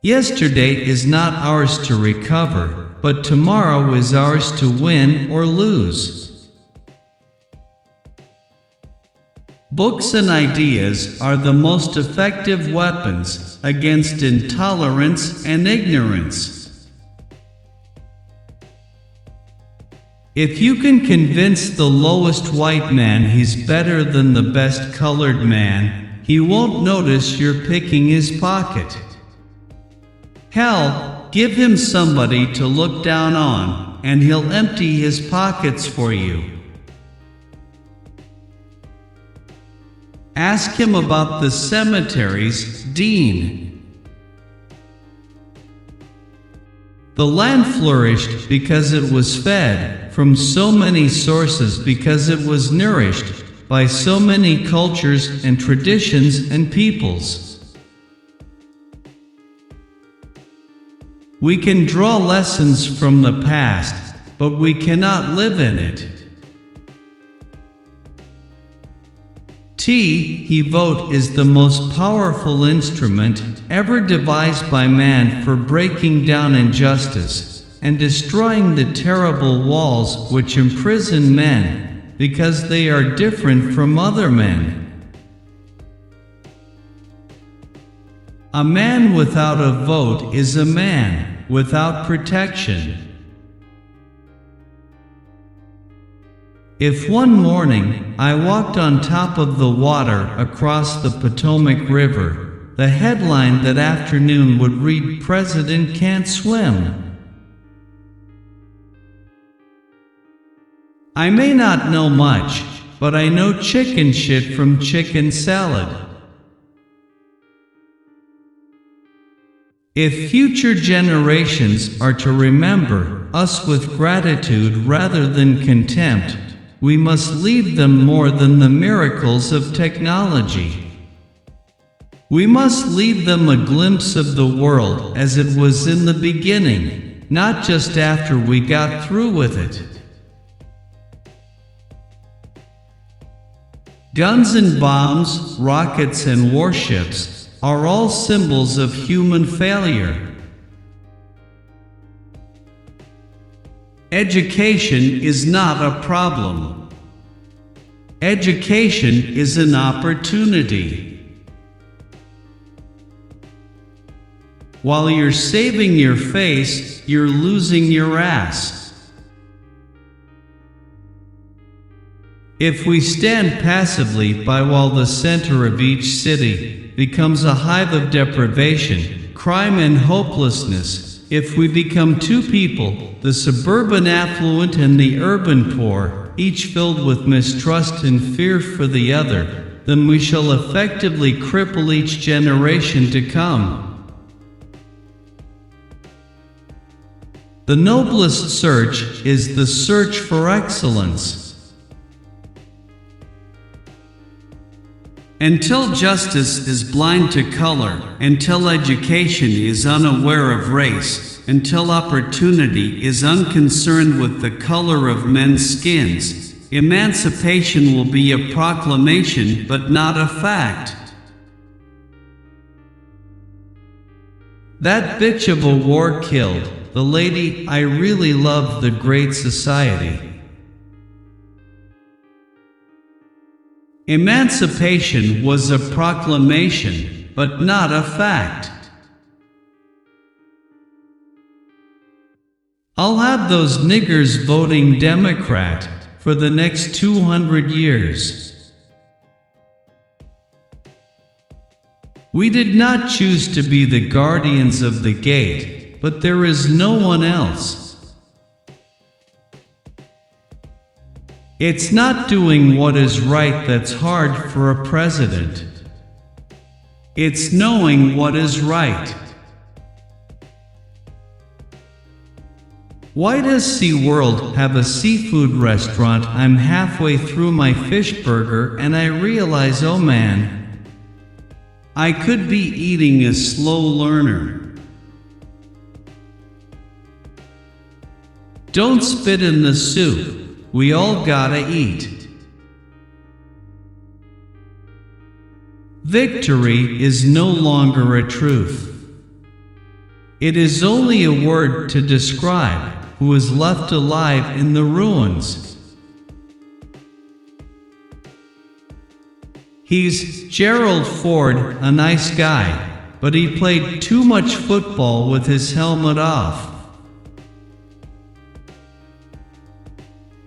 Yesterday is not ours to recover, but tomorrow is ours to win or lose. Books and ideas are the most effective weapons against intolerance and ignorance. If you can convince the lowest white man he's better than the best colored man, he won't notice you're picking his pocket. Hell, give him somebody to look down on, and he'll empty his pockets for you. Ask him about the cemeteries, Dean. The land flourished because it was fed from so many sources, because it was nourished by so many cultures and traditions and peoples. We can draw lessons from the past, but we cannot live in it. He vote is the most powerful instrument ever devised by man for breaking down injustice and destroying the terrible walls which imprison men because they are different from other men. A man without a vote is a man without protection. If one morning I walked on top of the water across the Potomac River, the headline that afternoon would read, "President Can't Swim." I may not know much, but I know chicken shit from chicken salad. If future generations are to remember us with gratitude rather than contempt, we must leave them more than the miracles of technology. We must leave them a glimpse of the world as it was in the beginning, not just after we got through with it. Guns and bombs, rockets and warships are all symbols of human failure. Education is not a problem. Education is an opportunity. While you're saving your face, you're losing your ass. If we stand passively by while the center of each city becomes a hive of deprivation, crime and hopelessness, if we become two people, the suburban affluent and the urban poor, each filled with mistrust and fear for the other, then we shall effectively cripple each generation to come. The noblest search is the search for excellence. Until justice is blind to color, until education is unaware of race, until opportunity is unconcerned with the color of men's skins, emancipation will be a proclamation but not a fact. That bitch of a war killed the lady I really loved, the Great Society. Emancipation was a proclamation, but not a fact. I'll have those niggers voting Democrat for the next 200 years. We did not choose to be the guardians of the gate, but there is no one else. It's not doing what is right that's hard for a president. It's knowing what is right. Why does SeaWorld have a seafood restaurant? I'm halfway through my fish burger and I realize, oh man, I could be eating a slow learner. Don't spit in the soup. We all gotta eat. Victory is no longer a truth. It is only a word to describe who is left alive in the ruins. He's Gerald Ford, a nice guy, but he played too much football with his helmet off.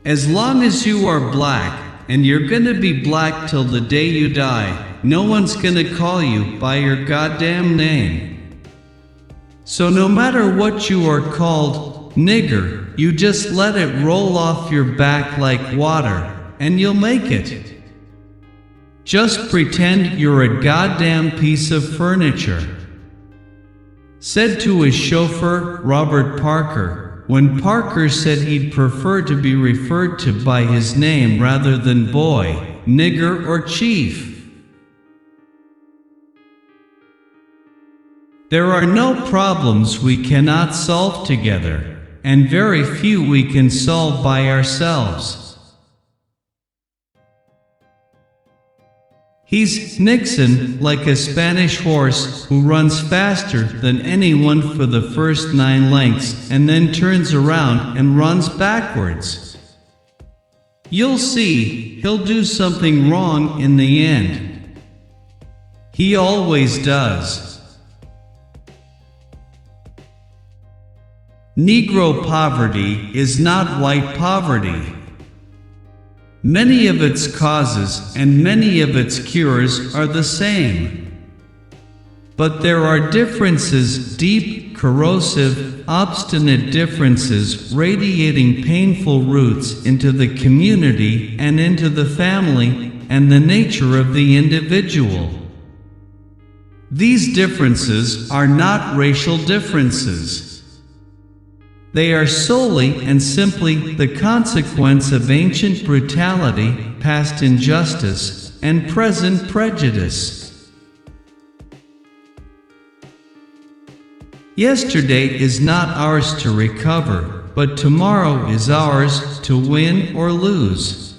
As long as you are black, and you're gonna be black till the day you die, no one's gonna call you by your goddamn name. So no matter what you are called, nigger, you just let it roll off your back like water, and you'll make it. Just pretend you're a goddamn piece of furniture. Said to his chauffeur, Robert Parker, when Parker said he'd prefer to be referred to by his name rather than boy, nigger, or chief. There are no problems we cannot solve together, and very few we can solve by ourselves. He's Nixon, like a Spanish horse who runs faster than anyone for the first 9 lengths and then turns around and runs backwards. You'll see, he'll do something wrong in the end. He always does. Negro poverty is not white poverty. Many of its causes and many of its cures are the same. But there are differences, deep, corrosive, obstinate differences radiating painful roots into the community and into the family and the nature of the individual. These differences are not racial differences. They are solely and simply the consequence of ancient brutality, past injustice, and present prejudice. Yesterday is not ours to recover, but tomorrow is ours to win or lose.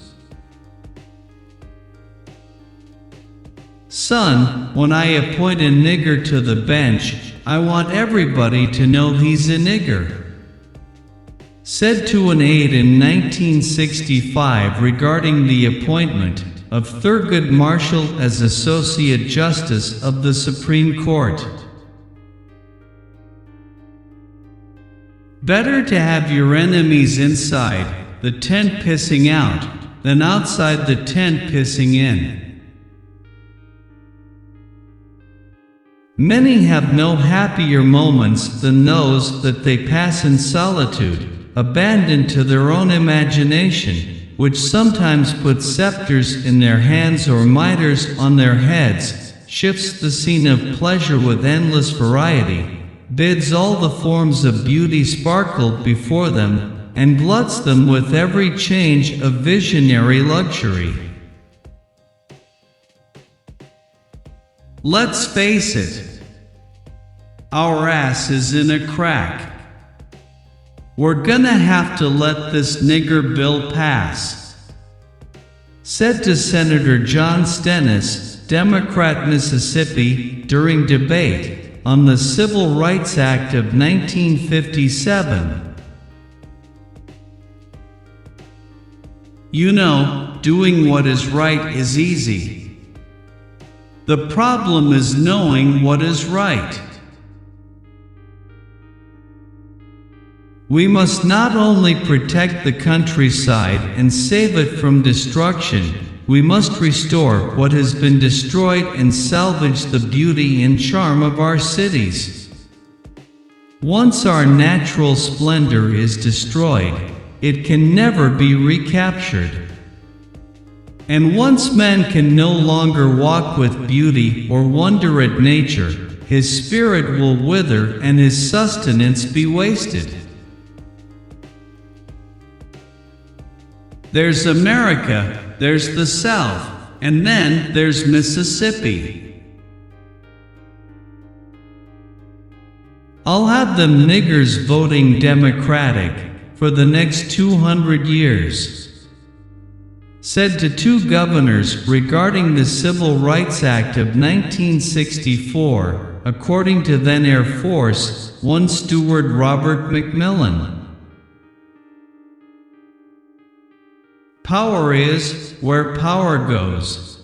Son, when I appoint a nigger to the bench, I want everybody to know he's a nigger. Said to an aide in 1965 regarding the appointment of Thurgood Marshall as Associate Justice of the Supreme Court. Better to have your enemies inside the tent pissing out than outside the tent pissing in. Many have no happier moments than those that they pass in solitude, abandoned to their own imagination, which sometimes puts scepters in their hands or mitres on their heads, shifts the scene of pleasure with endless variety, bids all the forms of beauty sparkle before them, and gluts them with every change of visionary luxury. Let's face it, our ass is in a crack. We're gonna have to let this nigger bill pass. Said to Senator John Stennis, Democrat, Mississippi, during debate on the Civil Rights Act of 1957. You know, doing what is right is easy. The problem is knowing what is right. We must not only protect the countryside and save it from destruction, we must restore what has been destroyed and salvage the beauty and charm of our cities. Once our natural splendor is destroyed, it can never be recaptured. And once man can no longer walk with beauty or wonder at nature, his spirit will wither and his sustenance be wasted. There's America, there's the South, and then there's Mississippi. I'll have them niggers voting Democratic for the next 200 years. Said to 2 governors regarding the Civil Rights Act of 1964, according to then Air Force One Steward Robert McMillan. Power is where power goes.